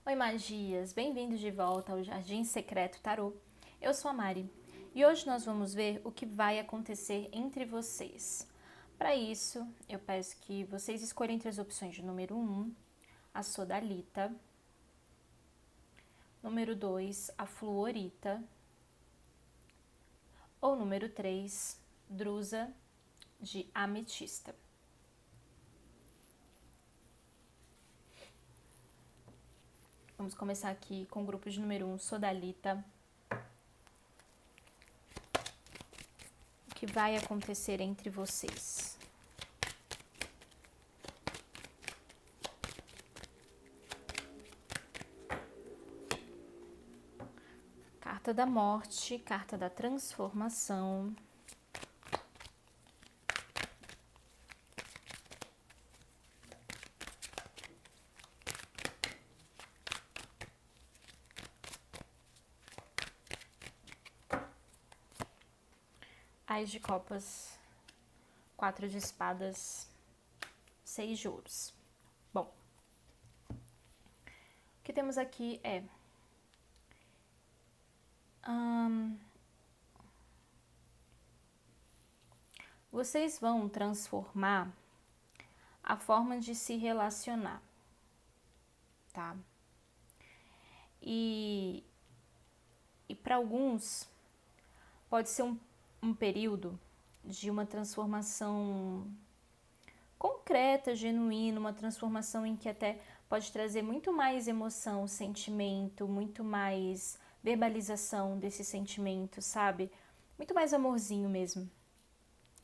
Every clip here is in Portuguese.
Oi, magias! Bem-vindos de volta ao Jardim Secreto Tarô. Eu sou a Mari e hoje nós vamos ver o que vai acontecer entre vocês. Para isso, eu peço que vocês escolham entre as opções de número 1, a Sodalita, número 2, a Fluorita, ou número 3, Drusa de Ametista. Vamos começar aqui com o grupo de número 1, Sodalita. O que vai acontecer entre vocês? Carta da morte, carta da transformação. Ás de copas, 4 de espadas, 6 de ouros. Bom, o que temos aqui é vocês vão transformar a forma de se relacionar, tá? E para alguns pode ser um período de uma transformação concreta, genuína, uma transformação em que até pode trazer muito mais emoção, sentimento, muito mais verbalização desse sentimento, sabe? Muito mais amorzinho mesmo.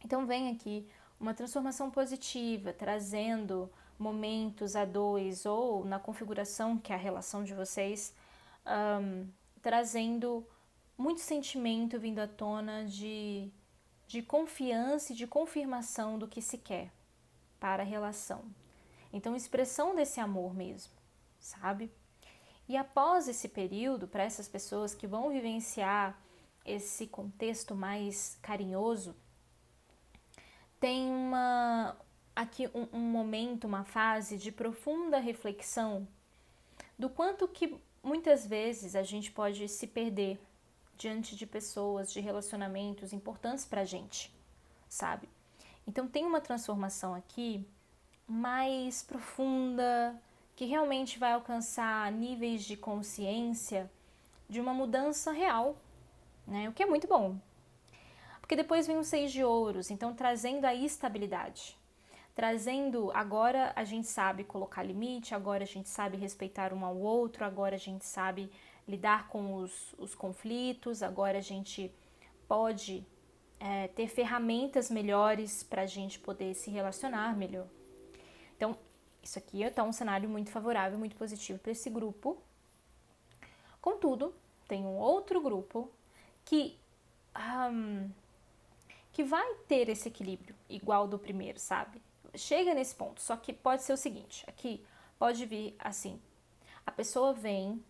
Então vem aqui uma transformação positiva, trazendo momentos a dois ou na configuração que é a relação de vocês, trazendo muito sentimento vindo à tona de confiança e de confirmação do que se quer para a relação. Então, expressão desse amor mesmo, sabe? E após esse período, para essas pessoas que vão vivenciar esse contexto mais carinhoso, tem aqui um momento, uma fase de profunda reflexão do quanto que muitas vezes a gente pode se perder diante de pessoas, de relacionamentos importantes pra gente, sabe? Então tem uma transformação aqui mais profunda, que realmente vai alcançar níveis de consciência de uma mudança real, né? O que é muito bom. Porque depois vem o 6 de ouros, então trazendo a estabilidade. Trazendo, agora a gente sabe colocar limite, agora a gente sabe respeitar um ao outro, agora a gente sabe lidar com os conflitos, agora a gente pode ter ferramentas melhores para a gente poder se relacionar melhor. Então, isso aqui está um cenário muito favorável, muito positivo para esse grupo. Contudo, tem um outro grupo que vai ter esse equilíbrio igual do primeiro, sabe? Chega nesse ponto, só que pode ser o seguinte, aqui pode vir assim, a pessoa vem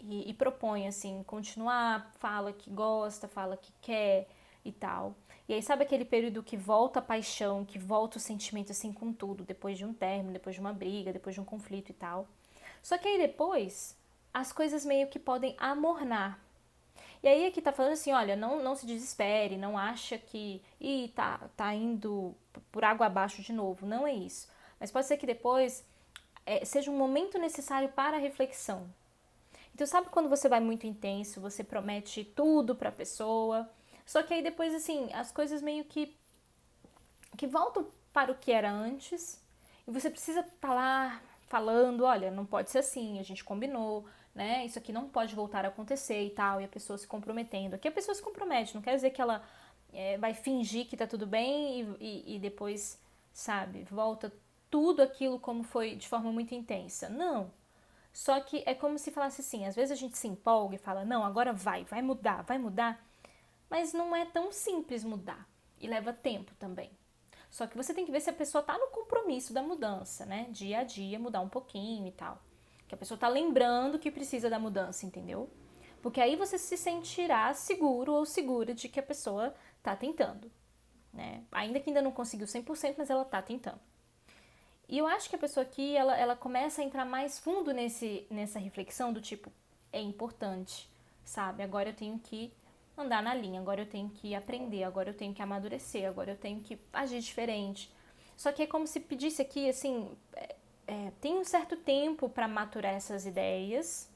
e propõe assim, continuar, fala que gosta, fala que quer e tal. E aí sabe aquele período que volta a paixão, que volta o sentimento assim com tudo, depois de um término, depois de uma briga, depois de um conflito e tal. Só que aí depois as coisas meio que podem amornar. E aí aqui tá falando assim, olha, não se desespere, não acha que tá indo por água abaixo de novo, não é isso. Mas pode ser que depois seja um momento necessário para a reflexão. Então sabe quando você vai muito intenso, você promete tudo pra pessoa, só que aí depois assim, as coisas meio que voltam para o que era antes, e você precisa estar lá falando, olha, não pode ser assim, a gente combinou, né? Isso aqui não pode voltar a acontecer e tal, e a pessoa se comprometendo. Aqui a pessoa se compromete, não quer dizer que ela vai fingir que tá tudo bem e depois, sabe, volta tudo aquilo como foi de forma muito intensa. Não. Só que é como se falasse assim, às vezes a gente se empolga e fala, não, agora vai mudar, mas não é tão simples mudar e leva tempo também. Só que você tem que ver se a pessoa tá no compromisso da mudança, né? Dia a dia, mudar um pouquinho e tal. Que a pessoa tá lembrando que precisa da mudança, entendeu? Porque aí você se sentirá seguro ou segura de que a pessoa tá tentando, né? Ainda que ainda não conseguiu 100%, mas ela tá tentando. E eu acho que a pessoa aqui, ela começa a entrar mais fundo nessa reflexão do tipo, é importante, sabe? Agora eu tenho que andar na linha, agora eu tenho que aprender, agora eu tenho que amadurecer, agora eu tenho que agir diferente. Só que é como se pedisse aqui, assim, tem um certo tempo para maturar essas ideias,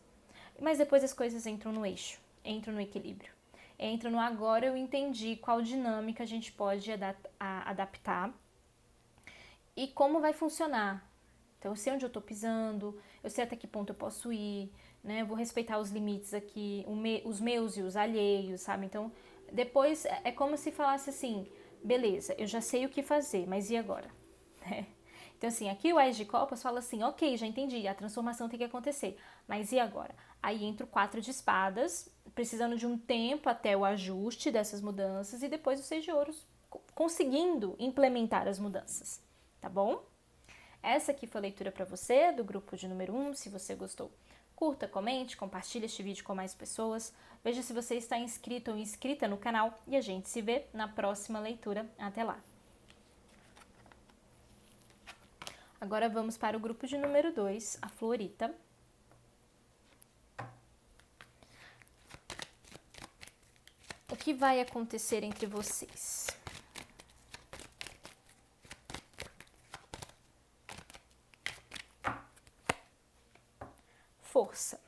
mas depois as coisas entram no eixo, entram no equilíbrio. Entram no agora eu entendi qual dinâmica a gente pode adaptar e como vai funcionar. Então, eu sei onde eu tô pisando, eu sei até que ponto eu posso ir, né? Eu vou respeitar os limites aqui, os meus e os alheios, sabe? Então, depois é como se falasse assim, beleza, eu já sei o que fazer, mas e agora? Então, assim, aqui o Ás de Copas fala assim, ok, já entendi, a transformação tem que acontecer, mas e agora? Aí entra o 4 de espadas, precisando de um tempo até o ajuste dessas mudanças, e depois o 6 de ouros conseguindo implementar as mudanças, tá bom? Essa aqui foi a leitura para você, do grupo de número 1, se você gostou. Curta, comente, compartilhe este vídeo com mais pessoas. Veja se você está inscrito ou inscrita no canal e a gente se vê na próxima leitura. Até lá! Agora vamos para o grupo de número 2, a Florita. O que vai acontecer entre vocês? Força.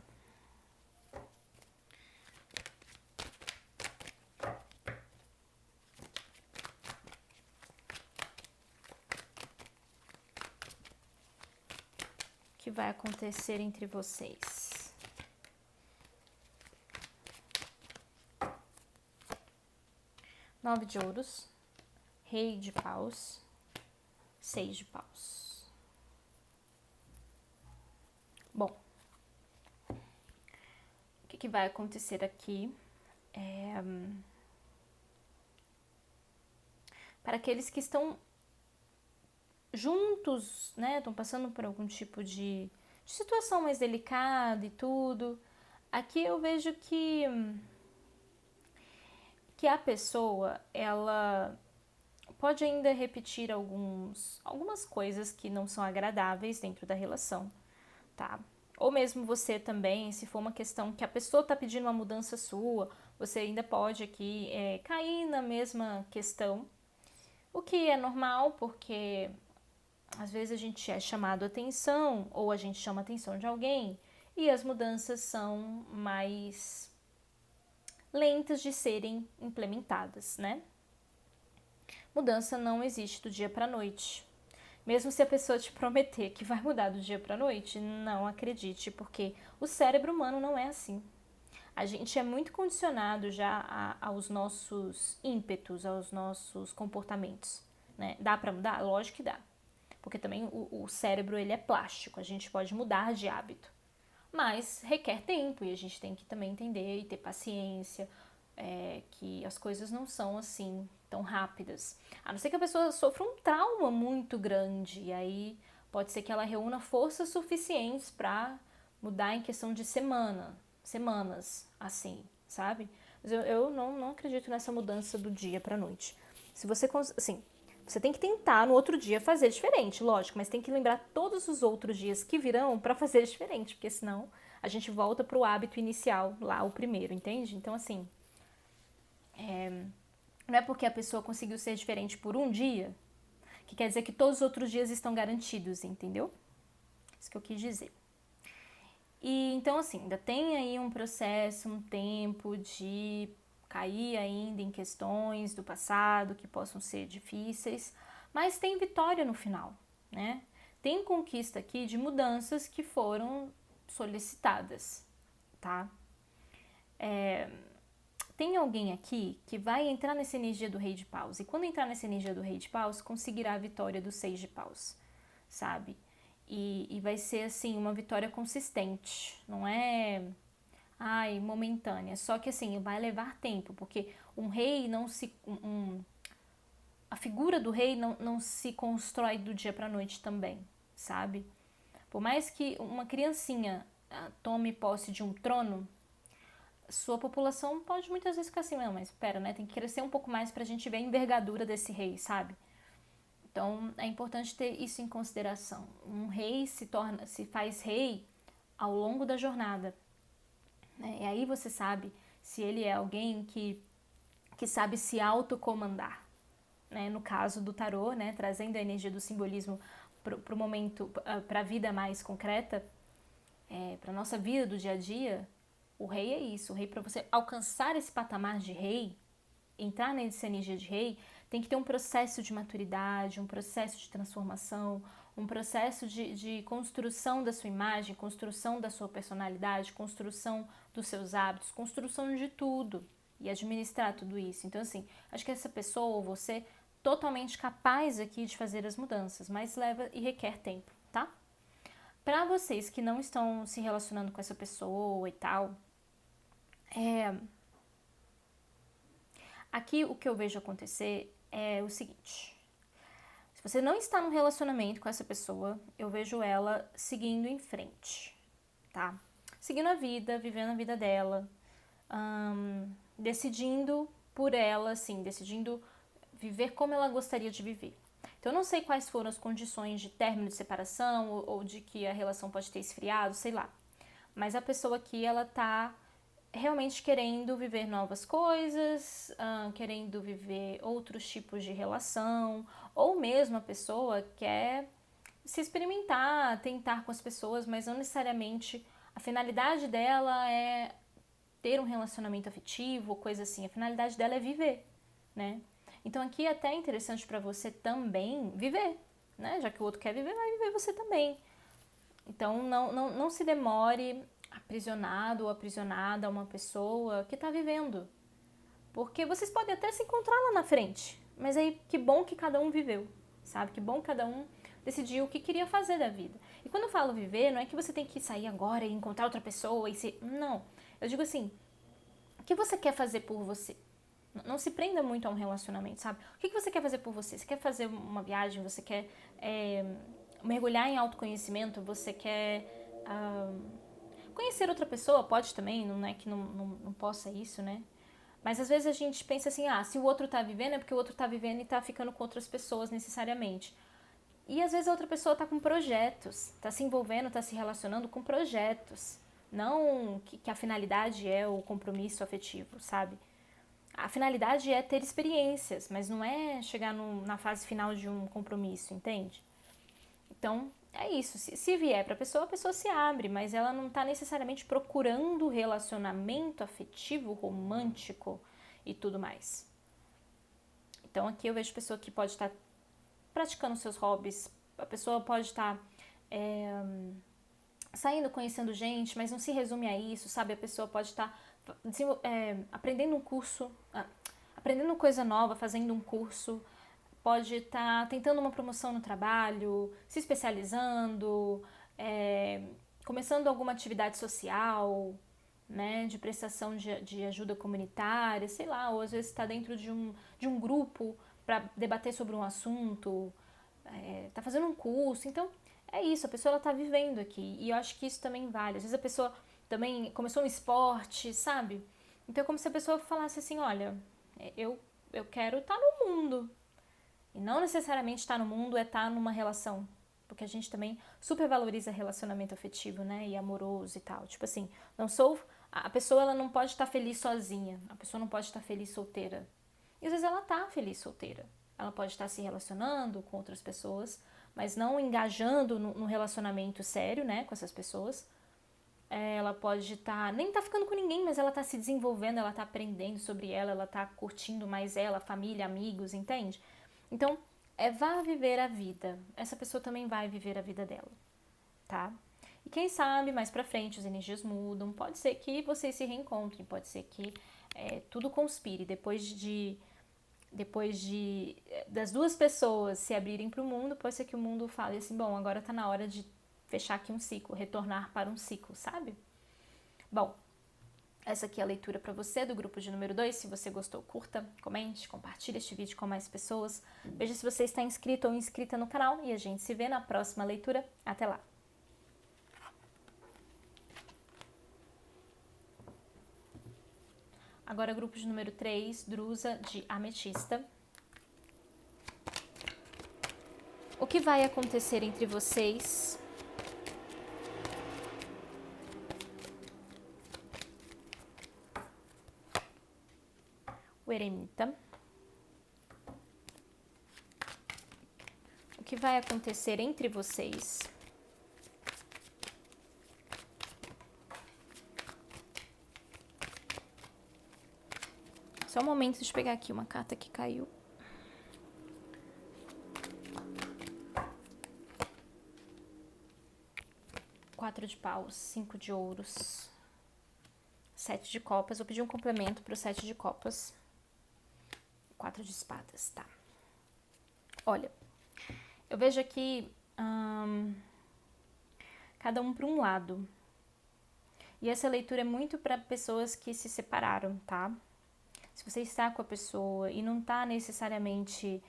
O que vai acontecer entre vocês? Nove de ouros, rei de paus, 6 de paus. Bom, o que vai acontecer aqui para aqueles que estão juntos, né, estão passando por algum tipo de situação mais delicada e tudo. Aqui eu vejo que a pessoa, ela pode ainda repetir algumas coisas que não são agradáveis dentro da relação, tá? Ou mesmo você também, se for uma questão que a pessoa está pedindo uma mudança sua, você ainda pode aqui cair na mesma questão, o que é normal, porque às vezes a gente é chamado a atenção ou a gente chama a atenção de alguém e as mudanças são mais lentas de serem implementadas, né? Mudança não existe do dia para noite. Mesmo se a pessoa te prometer que vai mudar do dia para noite, não acredite, porque o cérebro humano não é assim. A gente é muito condicionado já aos nossos ímpetos, aos nossos comportamentos, né? Dá para mudar? Lógico que dá. Porque também o cérebro ele é plástico, a gente pode mudar de hábito. Mas requer tempo e a gente tem que também entender e ter paciência, que as coisas não são assim tão rápidas. A não ser que a pessoa sofra um trauma muito grande, e aí pode ser que ela reúna forças suficientes para mudar em questão de semanas, assim, sabe? Mas eu não acredito nessa mudança do dia para noite. Se você, assim, você tem que tentar no outro dia fazer diferente, lógico, mas tem que lembrar todos os outros dias que virão para fazer diferente, porque senão a gente volta pro hábito inicial, lá o primeiro, entende? Então, assim, não é porque a pessoa conseguiu ser diferente por um dia que quer dizer que todos os outros dias estão garantidos, entendeu? Isso que eu quis dizer. E então, assim, ainda tem aí um processo, um tempo de cair ainda em questões do passado que possam ser difíceis, mas tem vitória no final, né? Tem conquista aqui de mudanças que foram solicitadas, tá? Tem alguém aqui que vai entrar nessa energia do rei de paus, e quando entrar nessa energia do rei de paus, conseguirá a vitória do 6 de paus, sabe? E vai ser, assim, uma vitória consistente, não é momentânea, só que, assim, vai levar tempo, porque um rei não se... a figura do rei não se constrói do dia pra noite também, sabe? Por mais que uma criancinha tome posse de um trono, sua população pode muitas vezes ficar assim, não, mas espera, né, tem que crescer um pouco mais pra gente ver a envergadura desse rei, sabe? Então, é importante ter isso em consideração. Um rei se faz rei ao longo da jornada, né? E aí você sabe se ele é alguém que sabe se autocomandar, né? No caso do tarô, né? Trazendo a energia do simbolismo para o momento, para a vida mais concreta, para a nossa vida do dia a dia, o rei é isso. O rei, para você alcançar esse patamar de rei, entrar nessa energia de rei, tem que ter um processo de maturidade, um processo de transformação, um processo de construção da sua imagem, construção da sua personalidade, construção dos seus hábitos, construção de tudo e administrar tudo isso. Então, assim, acho que essa pessoa ou você totalmente capaz aqui de fazer as mudanças, mas leva e requer tempo, tá? Para vocês que não estão se relacionando com essa pessoa e tal, aqui o que eu vejo acontecer é o seguinte: se você não está num relacionamento com essa pessoa, eu vejo ela seguindo em frente, tá? Seguindo a vida, vivendo a vida dela, decidindo por ela, assim, decidindo viver como ela gostaria de viver. Então, eu não sei quais foram as condições de término de separação ou de que a relação pode ter esfriado, sei lá. Mas a pessoa aqui, ela tá realmente querendo viver novas coisas, querendo viver outros tipos de relação, ou mesmo a pessoa quer se experimentar, tentar com as pessoas, mas não necessariamente a finalidade dela é ter um relacionamento afetivo, coisa assim. A finalidade dela é viver, né? Então aqui é até interessante para você também viver, né? Já que o outro quer viver, vai viver você também. Então não se demore aprisionado ou aprisionada a uma pessoa que está vivendo. Porque vocês podem até se encontrar lá na frente, mas aí que bom que cada um viveu, sabe? Que bom que cada um decidiu o que queria fazer da vida. E quando eu falo viver, não é que você tem que sair agora e encontrar outra pessoa e se... Não. Eu digo assim, o que você quer fazer por você? Não se prenda muito a um relacionamento, sabe? O que você quer fazer por você? Você quer fazer uma viagem? Você quer mergulhar em autoconhecimento? Você quer conhecer outra pessoa? Pode também, não é que não possa isso, né? Mas às vezes a gente pensa assim, se o outro tá vivendo é porque o outro tá vivendo e tá ficando com outras pessoas necessariamente. E às vezes a outra pessoa tá com projetos, tá se envolvendo, tá se relacionando com projetos. Não que a finalidade é o compromisso afetivo, sabe? A finalidade é ter experiências, mas não é chegar na fase final de um compromisso, entende? Então, é isso. Se vier para a pessoa se abre, mas ela não está necessariamente procurando relacionamento afetivo, romântico e tudo mais. Então, aqui eu vejo pessoa que pode estar praticando seus hobbies, a pessoa pode estar saindo, conhecendo gente, mas não se resume a isso, sabe? A pessoa pode estar aprendendo um curso, aprendendo coisa nova, fazendo um curso, pode estar tentando uma promoção no trabalho, se especializando, começando alguma atividade social, né, de prestação de ajuda comunitária, sei lá, ou às vezes está dentro de um grupo para debater sobre um assunto, está fazendo um curso. Então, é isso, a pessoa está vivendo aqui, e eu acho que isso também vale. Às vezes a pessoa também começou um esporte, sabe? Então é como se a pessoa falasse assim, olha, eu quero estar no mundo. E não necessariamente estar no mundo é estar numa relação. Porque a gente também supervaloriza relacionamento afetivo, né? E amoroso e tal. Tipo assim, a pessoa ela não pode estar feliz sozinha. A pessoa não pode estar feliz solteira. E às vezes ela tá feliz solteira. Ela pode estar se relacionando com outras pessoas, mas não engajando no relacionamento sério, né? Com essas pessoas. Ela pode estar, nem tá ficando com ninguém, mas ela tá se desenvolvendo, ela tá aprendendo sobre ela tá curtindo mais ela, família, amigos, entende? Então, vá viver a vida. Essa pessoa também vai viver a vida dela, tá? E quem sabe, mais pra frente, as energias mudam. Pode ser que vocês se reencontrem, pode ser que tudo conspire. Depois das duas pessoas se abrirem pro mundo, pode ser que o mundo fale assim, bom, agora tá na hora de fechar aqui um ciclo, retornar para um ciclo, sabe? Bom, essa aqui é a leitura para você do grupo de número 2. Se você gostou, curta, comente, compartilhe este vídeo com mais pessoas. Veja se você está inscrito ou inscrita no canal e a gente se vê na próxima leitura. Até lá! Agora grupo de número 3, Drusa de Ametista. que vai acontecer entre vocês? O eremita. O que vai acontecer entre vocês? Só um momento de pegar aqui uma carta que caiu. Quatro de paus, 5 de ouros, 7 de copas. Vou pedir um complemento para o 7 de copas. 4 de espadas, tá. Olha, eu vejo aqui cada um para um lado. E essa leitura é muito para pessoas que se separaram, tá? Se você está com a pessoa e não está necessariamente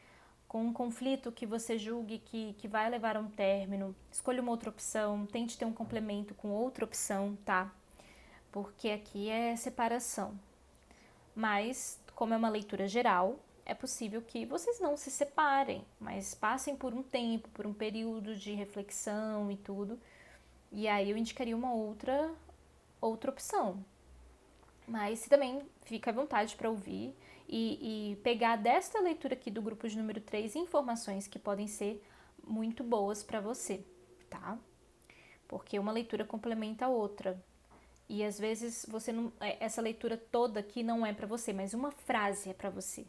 com um conflito que você julgue que vai levar a um término, escolha uma outra opção, tente ter um complemento com outra opção, tá? Porque aqui é separação. Mas, como é uma leitura geral, é possível que vocês não se separem, mas passem por um tempo, por um período de reflexão e tudo. E aí eu indicaria uma outra opção. Mas também fica à vontade para ouvir e pegar desta leitura aqui do grupo de número 3 informações que podem ser muito boas para você, tá? Porque uma leitura complementa a outra. E às vezes você não, essa leitura toda aqui não é para você, mas uma frase é para você.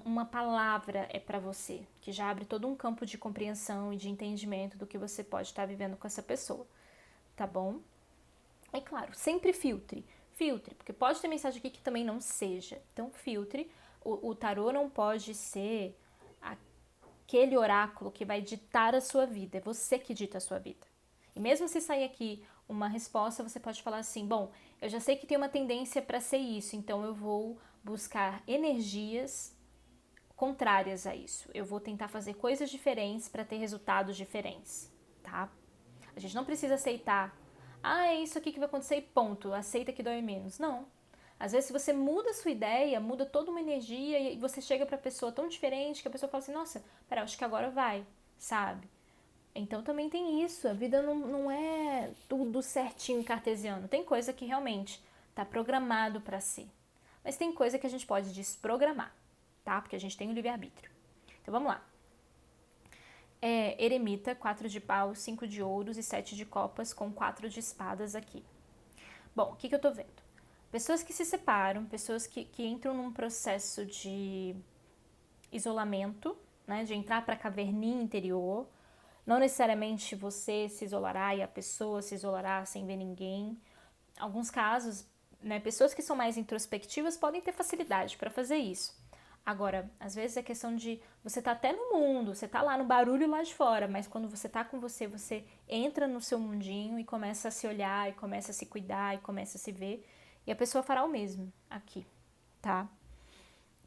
Uma palavra é para você, que já abre todo um campo de compreensão e de entendimento do que você pode estar vivendo com essa pessoa, tá bom? E claro, sempre filtre, porque pode ter mensagem aqui que também não seja. Então filtre, o tarô não pode ser aquele oráculo que vai ditar a sua vida, é você que dita a sua vida. E mesmo se sair aqui uma resposta, você pode falar assim, bom, eu já sei que tem uma tendência para ser isso, então eu vou buscar energias contrárias a isso. Eu vou tentar fazer coisas diferentes para ter resultados diferentes, tá? A gente não precisa aceitar, é isso aqui que vai acontecer e ponto, aceita que dói menos. Não. Às vezes, se você muda a sua ideia, muda toda uma energia e você chega pra pessoa tão diferente que a pessoa fala assim, nossa, pera, acho que agora vai, sabe? Então também tem isso, a vida não é tudo certinho cartesiano. Tem coisa que realmente tá programado pra ser. Mas tem coisa que a gente pode desprogramar, tá? Porque a gente tem o livre-arbítrio. Então vamos lá. Eremita, 4 de paus, 5 de ouros e 7 de copas com 4 de espadas aqui. Bom, o que eu tô vendo? Pessoas que se separam, pessoas que entram num processo de isolamento, né, de entrar para a caverninha interior. Não necessariamente você se isolará e a pessoa se isolará sem ver ninguém. Alguns casos, né, pessoas que são mais introspectivas podem ter facilidade para fazer isso. Agora, às vezes é questão de você tá até no mundo, você tá lá no barulho lá de fora, mas quando você tá com você, você entra no seu mundinho e começa a se olhar, e começa a se cuidar, e começa a se ver, e a pessoa fará o mesmo aqui, tá?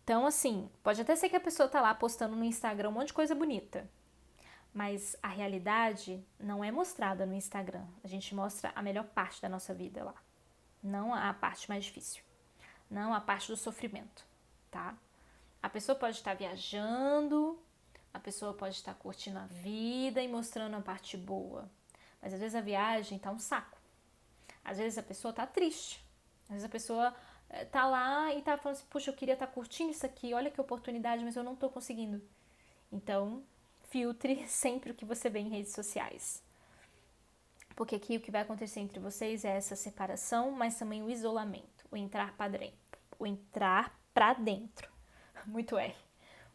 Então, assim, pode até ser que a pessoa tá lá postando no Instagram um monte de coisa bonita, mas a realidade não é mostrada no Instagram. A gente mostra a melhor parte da nossa vida lá, não a parte mais difícil, não a parte do sofrimento, tá? A pessoa pode estar viajando, a pessoa pode estar curtindo a vida e mostrando a parte boa. Mas às vezes a viagem tá um saco. Às vezes a pessoa tá triste. Às vezes a pessoa tá lá e tá falando assim, puxa, eu queria estar curtindo isso aqui, olha que oportunidade, mas eu não tô conseguindo. Então, filtre sempre o que você vê em redes sociais. Porque aqui o que vai acontecer entre vocês é essa separação, mas também o isolamento, o entrar para dentro. O entrar pra dentro. Muito R.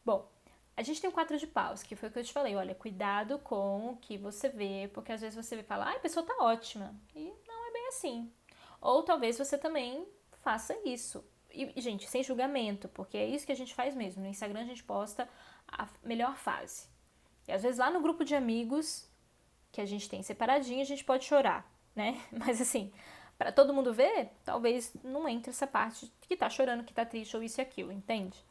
Bom, a gente tem o 4 de paus, que foi o que eu te falei. Olha, cuidado com o que você vê, porque às vezes você fala, a pessoa tá ótima. E não é bem assim. Ou talvez você também faça isso. E, gente, sem julgamento, porque é isso que a gente faz mesmo. No Instagram a gente posta a melhor fase. E às vezes lá no grupo de amigos, que a gente tem separadinho, a gente pode chorar, né? Mas assim, pra todo mundo ver, talvez não entre essa parte que tá chorando, que tá triste ou isso e aquilo, entende?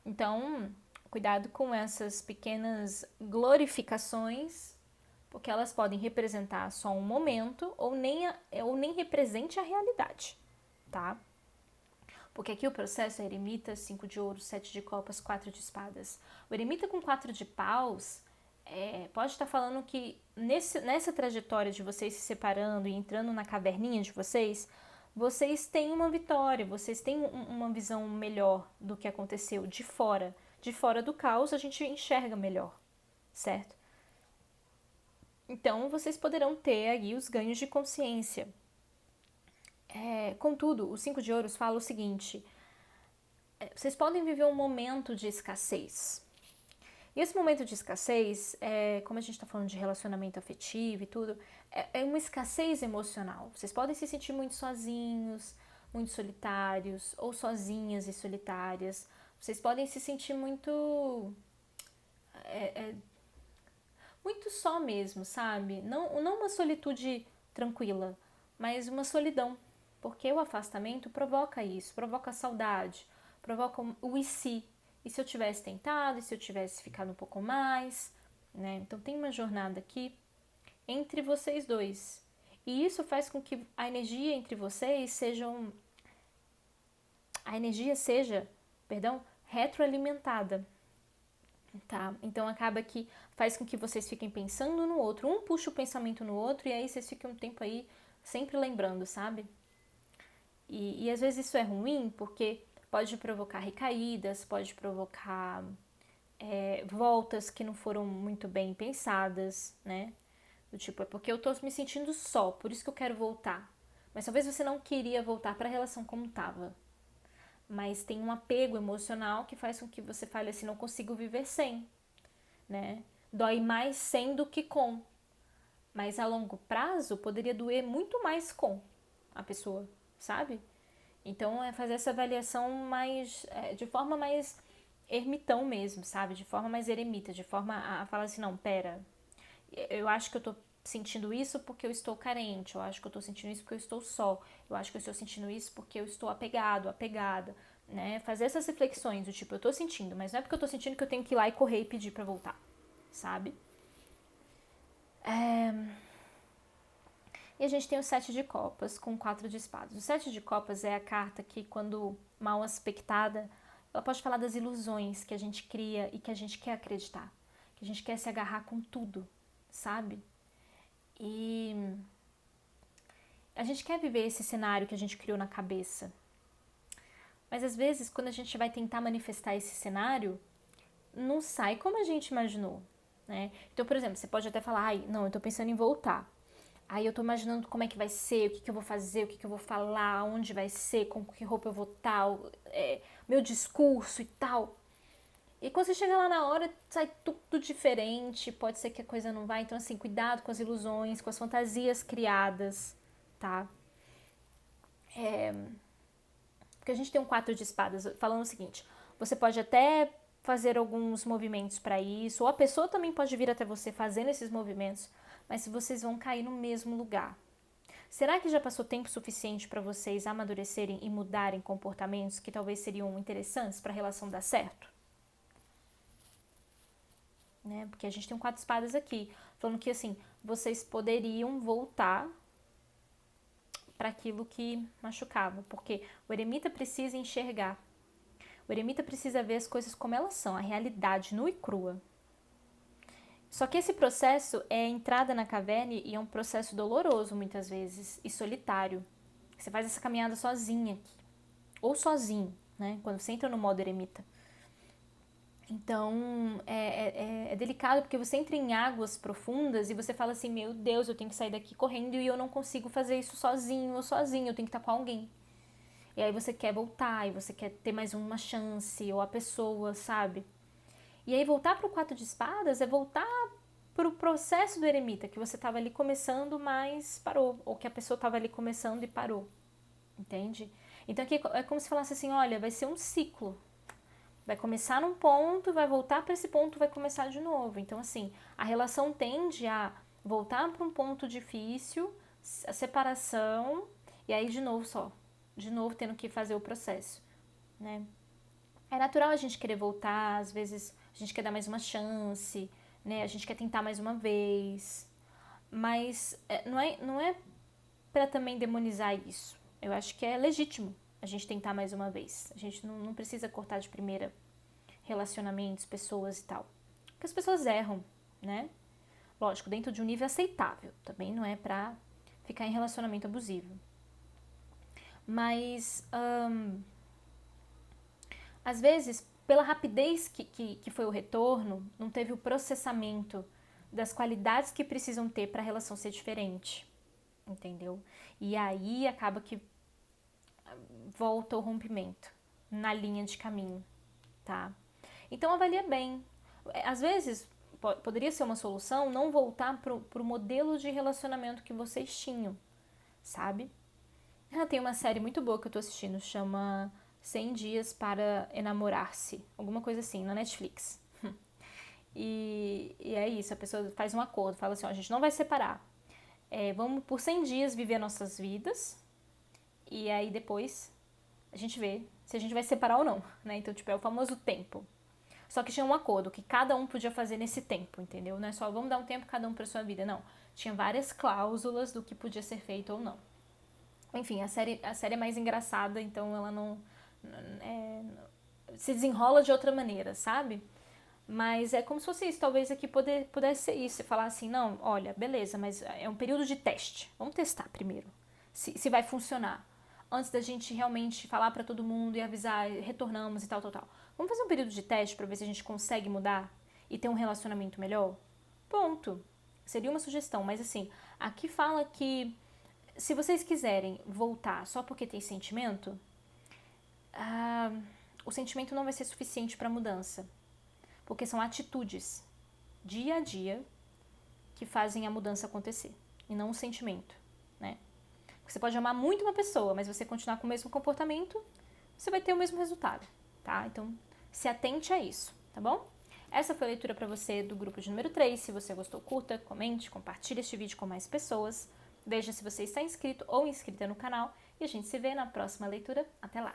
Então, cuidado com essas pequenas glorificações, porque elas podem representar só um momento ou nem represente a realidade, tá? Porque aqui o processo é eremita, 5 de ouros, 7 de copas, 4 de espadas. O eremita com 4 de paus, pode estar falando que nessa trajetória de vocês se separando e entrando na caverninha de vocês têm uma vitória, vocês têm uma visão melhor do que aconteceu de fora. De fora do caos a gente enxerga melhor, certo? Então vocês poderão ter aí os ganhos de consciência. Contudo, o 5 de ouros fala o seguinte: vocês podem viver um momento de escassez. E esse momento de escassez, como a gente está falando de relacionamento afetivo e tudo, é uma escassez emocional. Vocês podem se sentir muito sozinhos, muito solitários, ou sozinhas e solitárias. Vocês podem se sentir muito só mesmo, sabe? Não uma solitude tranquila, mas uma solidão. Porque o afastamento provoca isso, provoca saudade, provoca o e se. E se eu tivesse tentado, e se eu tivesse ficado um pouco mais, né? Então tem uma jornada aqui entre vocês dois. E isso faz com que a energia entre vocês seja, retroalimentada, tá? Então acaba que faz com que vocês fiquem pensando no outro, um puxa o pensamento no outro e aí vocês ficam um tempo aí sempre lembrando, sabe? E às vezes isso é ruim porque pode provocar recaídas, pode provocar voltas que não foram muito bem pensadas, né? Do tipo, é porque eu tô me sentindo só, por isso que eu quero voltar. Mas talvez você não queria voltar para a relação como tava. Mas tem um apego emocional que faz com que você fale assim, não consigo viver sem, né? Dói mais sem do que com. Mas a longo prazo poderia doer muito mais com a pessoa, sabe? Então é fazer essa avaliação de forma mais ermitão mesmo, sabe? De forma mais eremita, de forma a falar assim, não, pera, eu acho que eu tô sentindo isso porque eu estou carente, eu acho que eu tô sentindo isso porque eu estou só, eu acho que eu estou sentindo isso porque eu estou apegado, apegada, né? Fazer essas reflexões do tipo, eu tô sentindo, mas não é porque eu tô sentindo que eu tenho que ir lá e correr e pedir pra voltar, sabe? E a gente tem o 7 de copas com 4 de espadas. O 7 de copas é a carta que, quando mal aspectada, ela pode falar das ilusões que a gente cria e que a gente quer acreditar. Que a gente quer se agarrar com tudo, sabe? E a gente quer viver esse cenário que a gente criou na cabeça. Mas às vezes, quando a gente vai tentar manifestar esse cenário, não sai como a gente imaginou, né? Então, por exemplo, você pode até falar, ai, não, eu tô pensando em voltar. Aí eu tô imaginando como é que vai ser, o que eu vou fazer, o que eu vou falar, onde vai ser, com que roupa eu vou estar, meu discurso e tal. E quando você chega lá na hora, sai tudo diferente, pode ser que a coisa não vá. Então, assim, cuidado com as ilusões, com as fantasias criadas, tá? Porque a gente tem um 4 de espadas falando o seguinte, você pode até fazer alguns movimentos para isso, ou a pessoa também pode vir até você fazendo esses movimentos, mas se vocês vão cair no mesmo lugar. Será que já passou tempo suficiente para vocês amadurecerem e mudarem comportamentos que talvez seriam interessantes para a relação dar certo? Né? Porque a gente tem um 4 de espadas aqui, falando que assim, vocês poderiam voltar para aquilo que machucava, porque o eremita precisa enxergar. O eremita precisa ver as coisas como elas são, a realidade nua e crua. Só que esse processo é a entrada na caverna e é um processo doloroso muitas vezes e solitário. Você faz essa caminhada sozinha aqui, ou sozinho, né? Quando você entra no modo eremita. Então é delicado porque você entra em águas profundas e você fala assim, meu Deus, eu tenho que sair daqui correndo e eu não consigo fazer isso sozinho ou sozinho, eu tenho que estar com alguém. E aí você quer voltar, e você quer ter mais uma chance, ou a pessoa, sabe? E aí voltar para o 4 de espadas é voltar para o processo do eremita, que você estava ali começando, mas parou. Ou que a pessoa estava ali começando e parou. Entende? Então aqui é como se falasse assim, olha, vai ser um ciclo. Vai começar num ponto, vai voltar para esse ponto, vai começar de novo. Então assim, a relação tende a voltar para um ponto difícil, a separação, e aí de novo tendo que fazer o processo, né? É natural a gente querer voltar, às vezes a gente quer dar mais uma chance, né? A gente quer tentar mais uma vez, mas não é para também demonizar isso. Eu acho que é legítimo a gente tentar mais uma vez. A gente não precisa cortar de primeira relacionamentos, pessoas e tal. Porque as pessoas erram, né? Lógico, dentro de um nível aceitável. Também não é pra ficar em relacionamento abusivo. Mas, às vezes, pela rapidez que foi o retorno, não teve o processamento das qualidades que precisam ter para a relação ser diferente, entendeu? E aí acaba que volta o rompimento na linha de caminho, tá? Então avalia bem. Às vezes poderia ser uma solução não voltar pro modelo de relacionamento que vocês tinham, sabe? Tem uma série muito boa que eu tô assistindo, chama 100 Dias para Enamorar-se, alguma coisa assim, na Netflix. E é isso, a pessoa faz um acordo, fala assim, ó, a gente não vai separar. Vamos por 100 dias viver nossas vidas e aí depois a gente vê se a gente vai separar ou não, né? Então, tipo, é o famoso tempo. Só que tinha um acordo que cada um podia fazer nesse tempo, entendeu? Não é só vamos dar um tempo cada um para sua vida, não. Tinha várias cláusulas do que podia ser feito ou não. Enfim, a série é mais engraçada, então ela não se desenrola de outra maneira, sabe? Mas é como se fosse isso, talvez aqui pudesse ser isso, você falar assim, não, olha, beleza, mas é um período de teste, vamos testar primeiro, se vai funcionar, antes da gente realmente falar pra todo mundo e avisar, retornamos e tal. Vamos fazer um período de teste pra ver se a gente consegue mudar e ter um relacionamento melhor? Ponto. Seria uma sugestão, mas assim, aqui fala que se vocês quiserem voltar só porque tem sentimento, o sentimento não vai ser suficiente pra mudança. Porque são atitudes, dia a dia, que fazem a mudança acontecer. E não o sentimento, né? Porque você pode amar muito uma pessoa, mas você continuar com o mesmo comportamento, você vai ter o mesmo resultado, tá? Então, se atente a isso, tá bom? Essa foi a leitura para você do grupo de número 3. Se você gostou, curta, comente, compartilhe este vídeo com mais pessoas. Veja se você está inscrito ou inscrita no canal. E a gente se vê na próxima leitura. Até lá!